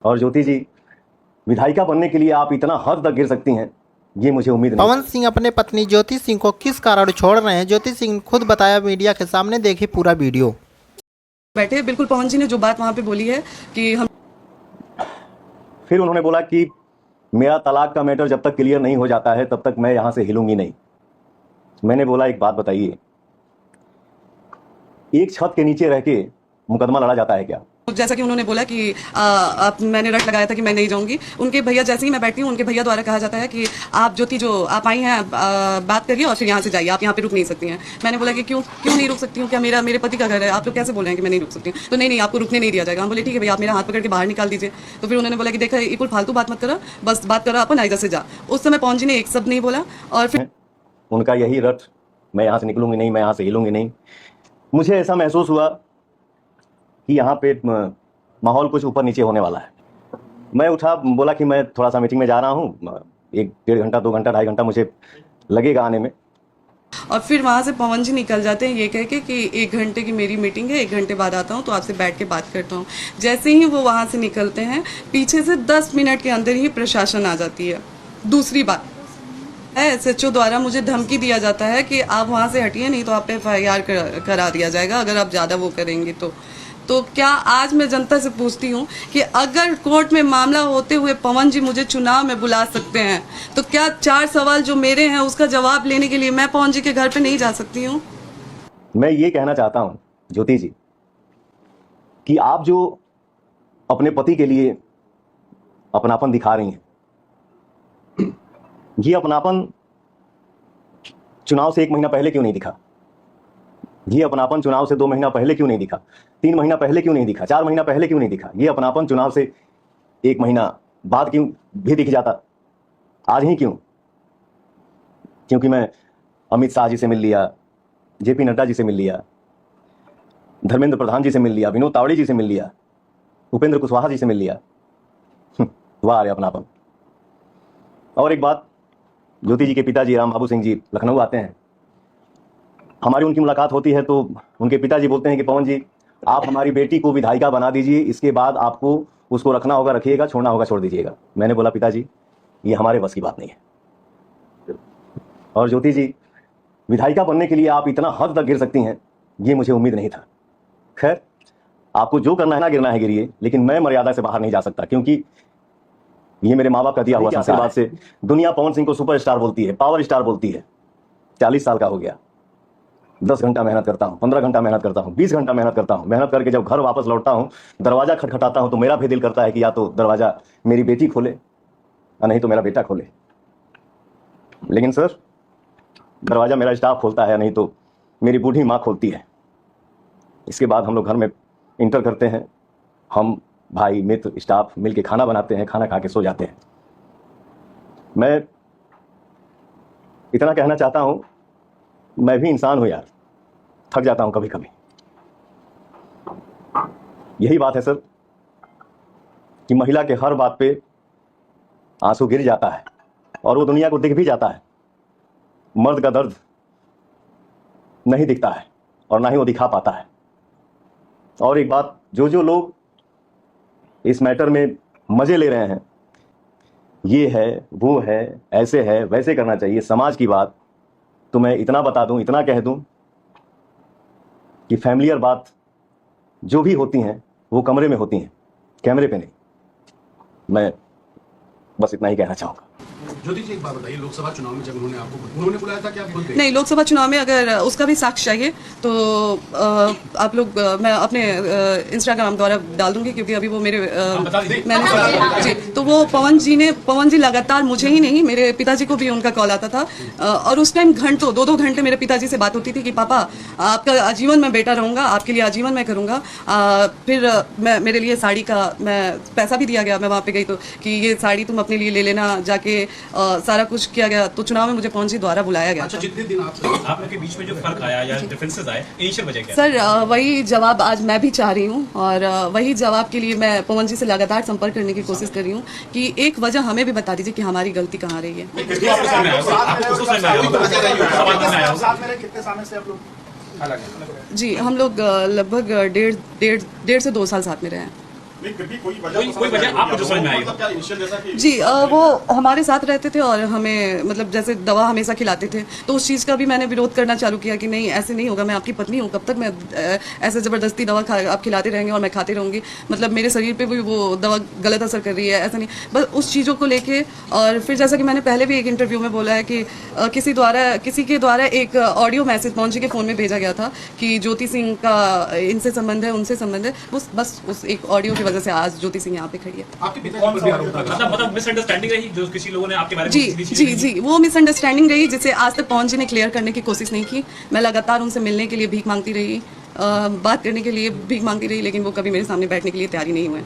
और ज्योति जी, विधायिका बनने के लिए आप इतना हद तक गिर सकती हैं, ये मुझे उम्मीद नहीं। पवन सिंह अपने पत्नी ज्योति सिंह को किस कारण छोड़ रहे हैं, ज्योति सिंह ने खुद बताया मीडिया के सामने। देखिए पूरा वीडियो। बैठे बिल्कुल पवन जी ने जो बात वहाँ पे बोली है कि हम फिर उन्होंने बोला कि मेरा तलाक का मैटर जब तक क्लियर नहीं हो जाता है तब तक मैं यहां से हिलूंगी नहीं। मैंने बोला एक बात बताइए, एक छत के नीचे रह के मुकदमा लड़ा जाता है क्या? जैसा कि उन्होंने बोला कि मैंने रट लगाया था कि मैं नहीं जाऊंगी। उनके भैया जैसे ही मैं बैठती हूँ, उनके भैया द्वारा कहा जाता है कि आप ज्योति जो आप आई हैं बात करिए और फिर यहाँ से जाइए, आप यहाँ पे रुक नहीं सकती हैं। मैंने बोला कि क्यों नहीं रुक सकती हूँ, क्या मेरे पति का घर है, आप लोग कैसे बोल रहे हैं कि मैं नहीं रुक सकती हूँ? तो नहीं आपको रुकने नहीं दिया जाएगा। हम बोले ठीक है भैया, आप मेरा हाथ पकड़ के बाहर निकाल दीजिए। तो फिर उन्होंने बोला कि देखा बिल्कुल फालतू बात मत करो, बस बात करो अपन आइजा से जा। उस समय पवन जी ने एक शब्द नहीं बोला और फिर उनका यही रट, मैं यहाँ से निकलूंगी नहीं, मैं यहाँ से हिलूंगी नहीं। मुझे ऐसा महसूस हुआ कि यहाँ पे माहौल कुछ ऊपर नीचे होने वाला है। मैं उठा, बोला कि मैं थोड़ा सा मीटिंग में जा रहा हूँ, 1-1.5 घंटा 2 घंटा 2.5 घंटा मुझे लगेगा आने में। और फिर वहाँ से पवन जी निकल जाते हैं ये कह के कि 1 घंटे की मेरी मीटिंग है, 1 घंटे बाद आता हूँ तो आपसे बैठ के बात करता हूँ। जैसे ही वो वहाँ से निकलते हैं, पीछे से 10 मिनट के अंदर ही प्रशासन आ जाती है। दूसरी बात SHO द्वारा मुझे धमकी दिया जाता है कि आप वहाँ से हटिए, नहीं तो आप पे FIR करा दिया जाएगा अगर आप ज़्यादा वो करेंगे तो क्या आज मैं जनता से पूछती हूँ कि अगर कोर्ट में मामला होते हुए पवन जी मुझे चुनाव में बुला सकते हैं तो क्या 4 सवाल जो मेरे हैं उसका जवाब लेने के लिए मैं पवन जी के घर पे नहीं जा सकती हूँ? मैं ये कहना चाहता हूँ ज्योति जी कि आप जो अपने पति के लिए अपनापन दिखा रही हैं, ये अपनापन चुनाव से 1 महीना पहले क्यों नहीं दिखा? ये अपनापन चुनाव से 2 महीना पहले क्यों नहीं दिखा? 3 महीना पहले क्यों नहीं दिखा? 4 महीना पहले क्यों नहीं दिखा? ये अपनापन चुनाव से 1 महीना बाद क्यों भी दिख जाता? आज ही क्यों? क्योंकि मैं अमित शाह जी से मिल लिया, JP नड्डा जी से मिल लिया, धर्मेंद्र प्रधान जी से मिल लिया, विनोद तावड़े जी से मिल लिया, उपेंद्र कुशवाहा जी से मिल लिया। वाह रे अपनापन। और एक बात, ज्योति जी के पिताजी राम बाबू सिंह जी लखनऊ आते हैं, हमारी उनकी मुलाकात होती है तो उनके पिताजी बोलते हैं कि पवन जी आप हमारी बेटी को विधायिका बना दीजिए, इसके बाद आपको उसको रखना होगा रखिएगा, छोड़ना होगा छोड़ दीजिएगा। मैंने बोला पिताजी ये हमारे बस की बात नहीं है। और ज्योति जी, विधायिका बनने के लिए आप इतना हद तक गिर सकती हैं, ये मुझे उम्मीद नहीं था। खैर, आपको जो करना है ना गिरना है गिरिए, लेकिन मैं मर्यादा से बाहर नहीं जा सकता, क्योंकि ये मेरे माँ बाप का दिया हुआ आशीर्वाद से दुनिया पवन सिंह को सुपरस्टार बोलती है, पावर स्टार बोलती है। 40 साल का हो गया, 10 घंटा मेहनत करता हूँ, 15 घंटा मेहनत करता हूँ, 20 घंटा मेहनत करता हूँ। मेहनत करके जब घर वापस लौटता हूँ, दरवाजा खटखटाता हूँ तो मेरा भी दिल करता है कि या तो दरवाजा मेरी बेटी खोले या नहीं तो मेरा बेटा खोले। लेकिन सर, दरवाजा मेरा स्टाफ खोलता है, नहीं तो मेरी बूढ़ी माँ खोलती है। इसके बाद हम लोग घर में इंटर करते हैं, हम भाई मित्र स्टाफ मिलके खाना बनाते हैं, खाना खा के सो जाते हैं। मैं इतना कहना चाहता हूँ, मैं भी इंसान हूं यार, थक जाता हूं कभी कभी। यही बात है सर कि महिला के हर बात पे आंसू गिर जाता है और वो दुनिया को दिख भी जाता है। मर्द का दर्द नहीं दिखता है और ना ही वो दिखा पाता है। और एक बात, जो लोग इस मैटर में मजे ले रहे हैं, ये है वो है, ऐसे है वैसे करना चाहिए, समाज की बात, तो मैं इतना बता दूं, इतना कह दूं कि फैमिलियर बात जो भी होती हैं वो कमरे में होती हैं, कैमरे पे नहीं। मैं बस इतना ही कहना चाहूंगा। ज्योति जी एक बात बताइए, लोकसभा चुनाव में जब उन्होंने बुलाया था कि आप खुद गए? नहीं, लोकसभा चुनाव में अगर उसका भी साक्ष्य चाहिए तो आप लोग मैं अपने इंस्टाग्राम द्वारा डाल दूंगी, क्योंकि अभी वो मेरे मैंने जी, तो वो पवन जी लगातार मुझे ही नहीं, मेरे पिताजी को भी उनका कॉल आता था और उस टाइम घंटों 2-2 घंटे मेरे पिताजी से बात होती थी कि पापा आपका आजीवन मैं बेटा रहूँगा, आपके लिए आजीवन मैं करूँगा। फिर मेरे लिए साड़ी का मैं पैसा भी दिया गया, मैं वहाँ पे गई तो कि ये साड़ी तुम अपने लिए ले लेना जाके, सारा कुछ किया गया। तो चुनाव में मुझे पवन जी द्वारा बुलाया गया। अच्छा, जितने दिन आप लोगों के बीच में जो फर्क आया या डिफरेंसेस आए, इनिशियल वजह क्या? सर वही जवाब आज मैं भी चाह रही हूँ और वही जवाब के लिए मैं पवन जी से लगातार संपर्क करने की कोशिश कर रही हूँ कि एक वजह हमें भी बता दीजिए कि हमारी गलती कहाँ रही है। जी, हम लोग लगभग 1.5 से 2 साल साथ में रहे हैं। नहीं फिर भी कोई कोई वजह आपको जो समझ में आई? मतलब क्या इनिशियल जैसा कि जी वो हमारे साथ रहते थे और हमें मतलब जैसे दवा हमेशा खिलाते थे, तो उस चीज़ का भी मैंने विरोध करना चालू किया कि नहीं ऐसे नहीं होगा, मैं आपकी पत्नी हूँ, कब तक मैं ऐसे ज़बरदस्ती दवा आप खिलाते रहेंगे और मैं खाती रहूँगी, मतलब मेरे शरीर पे भी वो दवा गलत असर कर रही है, ऐसा नहीं। बस उस चीज़ों को लेके और फिर जैसा कि मैंने पहले भी एक इंटरव्यू में बोला है कि किसी के द्वारा एक ऑडियो मैसेज पवन जी के फ़ोन में भेजा गया था कि ज्योति सिंह का इनसे संबंध है, उनसे संबंध है, बस उस एक ऑडियो की वजह से आज ज्योति सिंह यहाँ पे खड़ी है। आपके पिताजी पर भी आरोप लगा। मतलब मिसअंडरस्टैंडिंग रही जो किसी लोगों ने आपके बारे में जी सीधी-सीधी जी कही? जी वो मिसअंडरस्टैंडिंग रही जिसे आज तक पवन जी ने क्लियर करने की कोशिश नहीं की। मैं लगातार उनसे मिलने के लिए भीख मांगती रही, बात करने के लिए भीख मांगती रही, लेकिन वो कभी मेरे सामने बैठने के लिए तैयार ही नहीं हुए।